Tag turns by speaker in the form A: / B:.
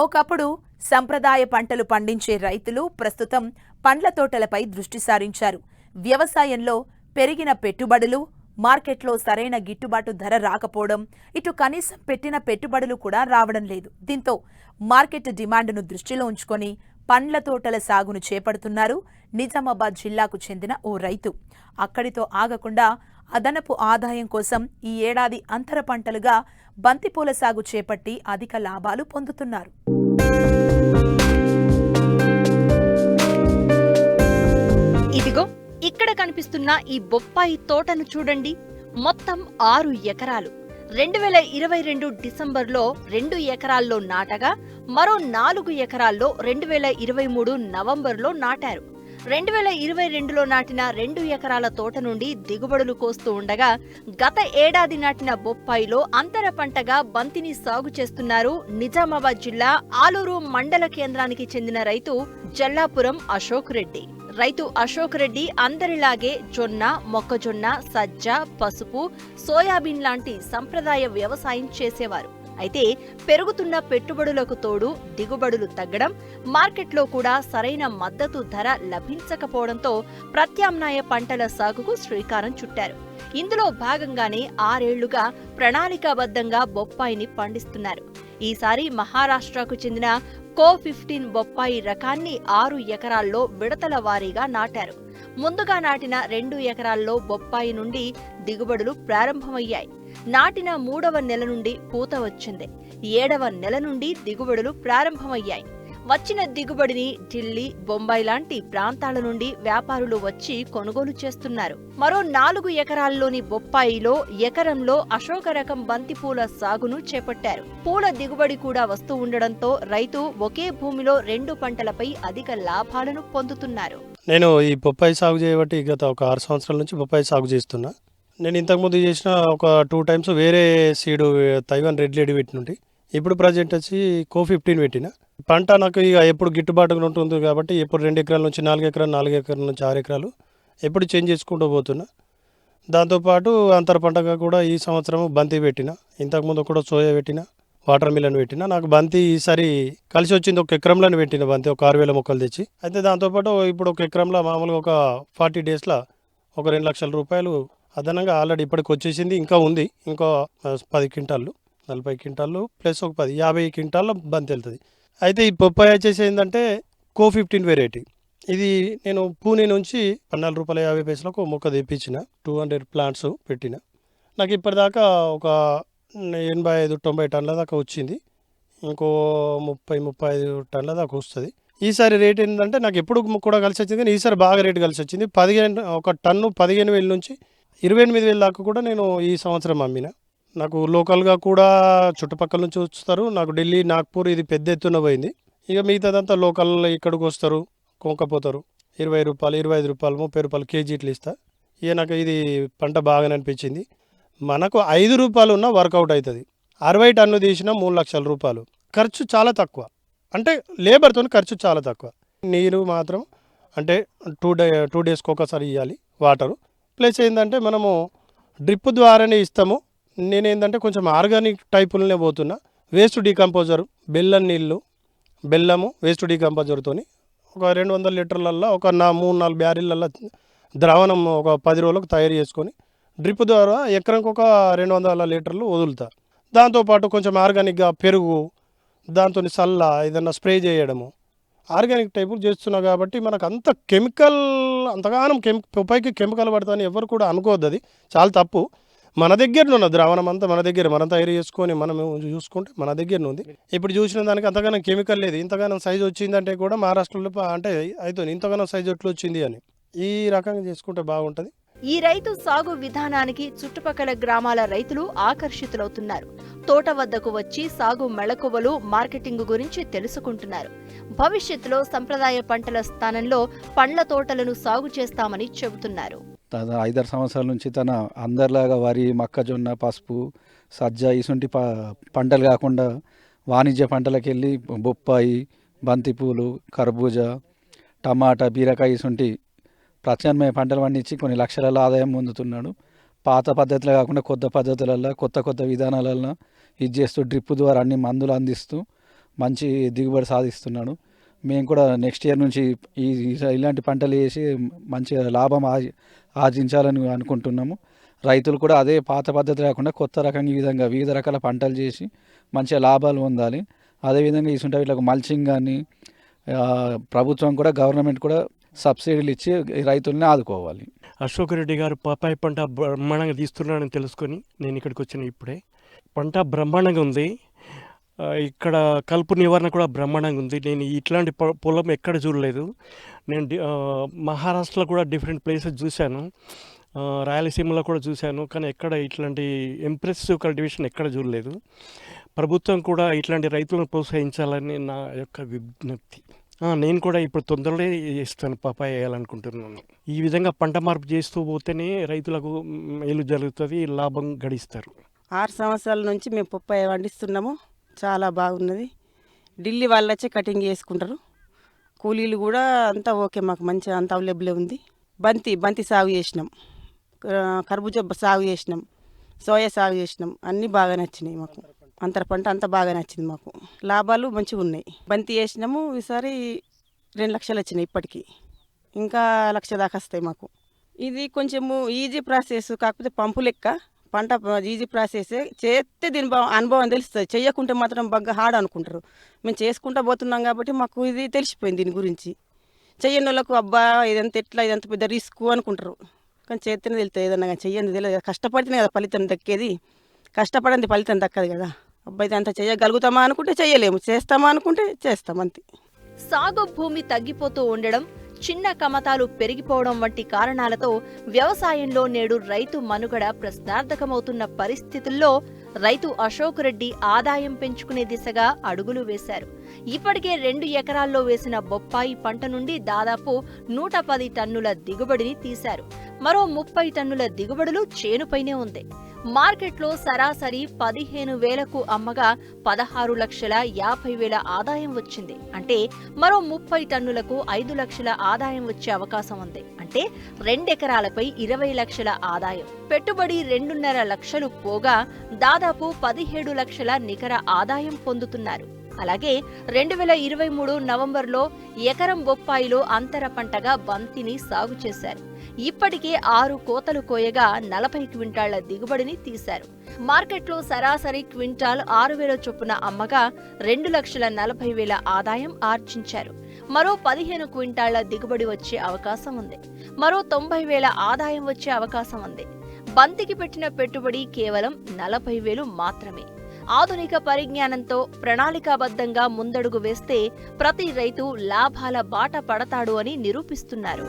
A: ఒకప్పుడు సంప్రదాయ పంటలు పండించే రైతులు ప్రస్తుతం పండ్ల తోటలపై దృష్టి సారించారు. వ్యవసాయంలో పెరిగిన పెట్టుబడులు, మార్కెట్లో సరైన గిట్టుబాటు ధర రాకపోవడం, ఇటు కనీసం పెట్టిన పెట్టుబడులు కూడా రావడం లేదు. దీంతో మార్కెట్ డిమాండ్ను దృష్టిలో ఉంచుకొని పండ్ల తోటల సాగును చేపడుతున్నారు నిజామాబాద్ జిల్లాకు చెందిన ఓ రైతు. అక్కడితో ఆగకుండా అదనపు ఆదాయం కోసం ఈ ఏడాది అంతర పంటలుగా బంతిపూల సాగు చేపట్టి అధిక లాభాలు పొందుతున్నారు.
B: ఇదిగో ఇక్కడ కనిపిస్తున్న ఈ బొప్పాయి తోటను చూడండి. మొత్తం 6 ఎకరాలు. 2022 డిసెంబర్లో 2 ఎకరాల్లో నాటగా మరో 4 ఎకరాల్లో 2023 నవంబర్లో నాటారు. 2022లో నాటిన 2 ఎకరాల తోట నుండి దిగుబడులు కోస్తూ ఉండగా గత ఏడాది నాటిన బొప్పాయిలో అంతర పంటగా బంతిని సాగు చేస్తున్నారు నిజామాబాద్ జిల్లా ఆలూరు మండల కేంద్రానికి చెందిన రైతు జల్లాపురం అశోక్ రెడ్డి. రైతు అశోక్ రెడ్డి అందరిలాగే జొన్న, మొక్కజొన్న, సజ్జ, పసుపు, సోయాబీన్ లాంటి సంప్రదాయ వ్యవసాయం చేసేవారు. అయితే పెరుగుతున్న పెట్టుబడులకు తోడు దిగుబడులు తగ్గడం, మార్కెట్లో కూడా సరైన మద్దతు ధర లభించకపోవడంతో ప్రత్యామ్నాయ పంటల సాగుకు శ్రీకారం చుట్టారు. ఇందులో భాగంగానే 6 ఏళ్లుగా ప్రణాళికాబద్ధంగా బొప్పాయిని పండిస్తున్నారు. ఈసారి మహారాష్ట్రకు చెందిన కో-15 బొప్పాయి రకాన్ని 6 ఎకరాల్లో విడతల వారీగా నాటారు. ముందుగా నాటిన 2 ఎకరాల్లో బొప్పాయి నుండి దిగుబడులు ప్రారంభమయ్యాయి. నాటిన 3వ నెల నుండి పూత వచ్చింది. 7వ నెల నుండి దిగుబడులు ప్రారంభమయ్యాయి. వచ్చిన దిగుబడిని ఢిల్లీ, బొంబాయి లాంటి ప్రాంతాల నుండి వ్యాపారులు వచ్చి కొనుగోలు చేస్తున్నారు. మరో 4 ఎకరాల్లోని బొప్పాయిలో ఎకరంలో అశోక రకం బంతిపూల సాగును చేపట్టారు. పూల దిగుబడి కూడా వస్తూ ఉండడంతో రైతు ఒకే భూమిలో 2 పంటలపై అధిక లాభాలను పొందుతున్నారు.
C: నేను ఈ బొప్పాయి సాగు చేయబట్టి గత ఒక 6 సంవత్సరాల నుంచి బొప్పాయి సాగు చేస్తున్నా. నేను ఇంతకుముందు చేసిన ఒక 2 టైమ్స్ వేరే సీడు తైవాన్ రెడ్ లేడీ పెట్టినుండి. ఇప్పుడు ప్రజెంట్ వచ్చి కో-15 పెట్టిన. పంట నాకు ఇక ఎప్పుడు గిట్టుబాటుగా ఉంటుంది కాబట్టి ఎప్పుడు 2 ఎకరాల నుంచి 4 ఎకరాలు, 4 ఎకరాల నుంచి 6 ఎకరాలు ఎప్పుడు చేంజ్ చేసుకుంటూ పోతున్నా. దాంతోపాటు అంతర పంటగా కూడా ఈ సంవత్సరం బంతి పెట్టిన. ఇంతకుముందు కూడా సోయా పెట్టిన, వాటర్ మిలన్ పెట్టిన. నాకు బంతి ఈసారి కలిసి వచ్చింది. 1 ఎకరంలోనే పెట్టిన బంతి, ఒక 6,000 మొక్కలు తెచ్చి. అయితే దాంతోపాటు ఇప్పుడు 1 ఎకరంలో మామూలుగా ఒక 40 డేస్లో ఒక 2 లక్షల రూపాయలు అదనంగా ఆల్రెడీ ఇప్పటికి వచ్చేసింది. ఇంకా ఉంది, ఇంకో 10 క్వింటాళ్ళు, 40 క్వింటాళ్ళు ప్లస్ ఒక 50 క్వింటాల్లో బంతి వెళ్తుంది. అయితే ఈ బొప్పాయి వచ్చేసి ఏంటంటే కో-15 వెరైటీ. ఇది నేను పూణే నుంచి ₹14.50 మొక్క తెప్పించిన. 200 ప్లాంట్స్ పెట్టిన. నాకు ఇప్పటిదాకా ఒక 85-90 టన్నుల దాకా వచ్చింది. ఇంకో 30-35 టన్నుల దాకా వస్తుంది. ఈసారి రేట్ ఏంటంటే నాకు ఎప్పుడు కూడా కలిసి వచ్చింది, కానీ ఈసారి బాగా రేటు కలిసి వచ్చింది. ఒక టన్ను 15,000 నుంచి 28,000 దాకా కూడా నేను ఈ సంవత్సరం అమ్మిన. నాకు లోకల్గా కూడా చుట్టుపక్కల నుంచి వస్తారు. నాకు ఢిల్లీ, నాగ్పూర్ ఇది పెద్ద ఎత్తున పోయింది. ఇక మిగతాదంతా లోకల్ ఇక్కడికి వస్తారు, కొనుక్కపోతారు. ₹20, ₹25, ₹30 కేజీ ఇట్లా ఇస్తా. ఇక నాకు ఇది పంట బాగానే అనిపించింది. మనకు ₹5 ఉన్న వర్కౌట్ అవుతుంది. 60 టన్ను తీసిన ₹3,00,000. ఖర్చు చాలా తక్కువ, అంటే లేబర్తో ఖర్చు చాలా తక్కువ. నీరు మాత్రం అంటే 2 డేస్కి ఒకసారి ఇవ్వాలి వాటరు. ప్లస్ ఏంటంటే మనము డ్రిప్ ద్వారానే ఇస్తాము. నేనేంటంటే కొంచెం ఆర్గానిక్ టైపులనే పోతున్నా. వేస్ట్ డీకంపోజర్, బెల్లము వేస్ట్ డీకంపోజర్తో ఒక 200 లీటర్లల్లో ఒక 3-4 బ్యారెళ్ళల్లో ద్రావణం ఒక 10 రోజులకు తయారు చేసుకొని డ్రిప్ ద్వారా ఎకరంకి ఒక 200 లీటర్లు వదులుతా. దాంతోపాటు కొంచెం ఆర్గానిక్గా పెరుగు, దాంతో సల్ల ఏదన్నా స్ప్రే చేయడము, ఆర్గానిక్ టైపులు చేస్తున్నా. కాబట్టి మనకు అంత కెమికల్, అంతగానం పైకి కెమికల్ పడతాని ఎవరు కూడా అనుకోవద్దు. అది చాలా తప్పు. మన దగ్గరనే ఉన్న ద్రావణం అంతా మన దగ్గర, మనం తయారు చేసుకొని మనం చూసుకుంటే మన దగ్గరనే ఉంది. ఇప్పుడు చూసిన దానికి అంతగానం కెమికల్ లేదు. ఇంతగానం సైజు వచ్చిందంటే కూడా మహారాష్ట్రలో అంటే అవుతుంది ఇంతగానం సైజు ఎట్లా వచ్చింది అని. ఈ రకంగా చేసుకుంటే బాగుంటుంది.
B: ఈ రైతు సాగు విధానానికి చుట్టుపక్కల గ్రామాల రైతులు ఆకర్షితులవుతున్నారు. తోట వద్దకు వచ్చి సాగు మెళకువలు, మార్కెటింగ్ గురించి తెలుసుకుంటున్నారు. భవిష్యత్తులో సంప్రదాయ పంటల స్థానంలో పండ్ల తోటలను సాగు చేస్తామని చెబుతున్నారు.
D: 5-6 సంవత్సరాల నుంచి తన అందరిలాగా వరి, మొక్కజొన్న, పసుపు, సజ్జ ఇసుంటి పంటలు కాకుండా వాణిజ్య పంటలకు వెళ్ళి బొప్పాయి, బంతిపూలు, కర్బూజా, టమాటా, బీరకాయ ఇసుంటి ప్రత్యామ్నాయ పంటలు పండించి కొన్ని లక్షల ఆదాయం పొందుతున్నాడు. పాత పద్ధతులు కాకుండా కొత్త పద్ధతులలో, కొత్త విధానాలలో ఇది చేస్తూ డ్రిప్ ద్వారా అన్ని మందులు అందిస్తూ మంచి దిగుబడి సాధిస్తున్నాడు. మేము కూడా నెక్స్ట్ ఇయర్ నుంచి ఇలాంటి పంటలు వేసి మంచిగా లాభం ఆర్జించాలని అనుకుంటున్నాము. రైతులు కూడా అదే పాత పద్ధతి కాకుండా కొత్త రకంగా ఈ విధంగా వివిధ రకాల పంటలు చేసి మంచిగా లాభాలు పొందాలి. అదేవిధంగా ఇసుంటే వీళ్ళకి మల్చింగ్ కానీ ప్రభుత్వం కూడా గవర్నమెంట్ కూడా సబ్సిడీలు ఇచ్చి రైతుల్ని ఆదుకోవాలి.
E: అశోక్ రెడ్డి గారు పపాయి పంట బ్రహ్మాండంగా తీస్తున్నారని తెలుసుకొని నేను ఇక్కడికి వచ్చిన ఇప్పుడే. పంట బ్రహ్మాండంగా ఉంది. ఇక్కడ కలుపు నివారణ కూడా బ్రహ్మాండంగా ఉంది. నేను ఇట్లాంటి పొలం ఎక్కడ చూడలేదు. నేను మహారాష్ట్రలో కూడా డిఫరెంట్ ప్లేసెస్ చూశాను, రాయలసీమలో కూడా చూశాను, కానీ ఎక్కడ ఇట్లాంటి ఇంప్రెసివ్ కల్టివేషన్ ఎక్కడ చూడలేదు. ప్రభుత్వం కూడా ఇట్లాంటి రైతులను ప్రోత్సహించాలని నా యొక్క విజ్ఞప్తి. నేను కూడా ఇప్పుడు తొందరలో చేస్తాను, పపాయ వేయాలనుకుంటున్నాను. ఈ విధంగా పంట మార్పు చేస్తూ పోతేనే రైతులకు మేలు జరుగుతుంది, లాభం గడిస్తారు.
F: 6 సంవత్సరాల నుంచి మేము పప్పాయ పండిస్తున్నాము. చాలా బాగున్నది. ఢిల్లీ వాళ్ళు వచ్చి కటింగ్ చేసుకుంటారు. కూలీలు కూడా అంతా ఓకే, మాకు మంచిగా అంత అవైలబుల్ ఉంది. బంతి సాగు చేసినాం, కర్బూజా సాగు చేసినాం, సోయా సాగు చేసినాం. అన్నీ బాగా నచ్చినాయి మాకు. అంతర పంట అంతా బాగా నచ్చింది మాకు. లాభాలు మంచిగా ఉన్నాయి. బంతి వేసినాము, ఈసారి 2 లక్షలు వచ్చినాయి. ఇప్పటికీ ఇంకా 1 లక్ష దాకా వస్తాయి మాకు. ఇది కొంచెము ఈజీ ప్రాసెస్, కాకపోతే పంపు లెక్క పంట ఈజీ ప్రాసెస్. చేస్తే దీని అనుభవం తెలుస్తుంది, చేయకుంటే మాత్రం బాగా హార్డ్ అనుకుంటారు. మేము చేసుకుంటూ పోతున్నాం కాబట్టి మాకు ఇది తెలిసిపోయింది. దీని గురించి చెయ్యని వాళ్ళకు అబ్బా ఇదంతా ఎట్లా, ఇదంత పెద్ద రిస్క్ అనుకుంటారు. కానీ చేస్తేనే తెలుస్తుంది. ఏదన్నా కానీ చెయ్యండి తెలియదు. కష్టపడితేనే కదా ఫలితం దక్కేది. కష్టపడింది ఫలితం దక్కదు కదా. అబ్బాయి అంతా చేయగలుగుతామా అనుకుంటే చేయలేము, చేస్తామా అనుకుంటే చేస్తాం, అంతే.
B: సాగు భూమి తగ్గిపోతూ ఉండడం, చిన్న కమతాలు పెరిగిపోవడం వంటి కారణాలతో వ్యవసాయంలో నేడు రైతు మనుగడ ప్రశ్నార్థకమవుతున్న పరిస్థితుల్లో రైతు అశోక్ రెడ్డి ఆదాయం పెంచుకునే దిశగా అడుగులు వేశారు. ఇప్పటికే 2 ఎకరాల్లో వేసిన బొప్పాయి పంట నుండి దాదాపు 110 టన్నుల దిగుబడిని తీశారు. మరో 30 టన్నుల దిగుబడులు చేనుపైనే ఉంది. మార్కెట్లో సరాసరి 15,000కు అమ్మగా 16,50,000 ఆదాయం వచ్చింది. అంటే మరో 30 టన్నులకు 5 లక్షల ఆదాయం వచ్చే అవకాశం ఉంది. అంటే 2 ఎకరాలపై 20 లక్షల ఆదాయం. పెట్టుబడి 2.5 లక్షలు పోగా దాదాపు 17 లక్షల నికర ఆదాయం పొందుతున్నారు. అలాగే 2023 నవంబర్లో ఎకరం బొప్పాయిలో అంతర పంటగా బంతిని సాగు చేశారు. ఇప్పటికే 6 కోతలు కోయగా 40 క్వింటాళ్ల దిగుబడిని తీశారు. మార్కెట్లో సరాసరి క్వింటాల్ 6,000 చొప్పున అమ్మగా 2,40,000 ఆదాయం ఆర్జించారు. మరో 15 క్వింటాళ్ల దిగుబడి వచ్చే అవకాశం ఉంది. మరో 90,000 ఆదాయం వచ్చే అవకాశం ఉంది. బంతికి పెట్టిన పెట్టుబడి కేవలం 40,000 మాత్రమే. ఆధునిక పరిజ్ఞానంతో ప్రణాళికాబద్ధంగా ముందడుగు వేస్తే ప్రతి రైతు లాభాల బాట పడతాడు అని నిరూపిస్తున్నారు.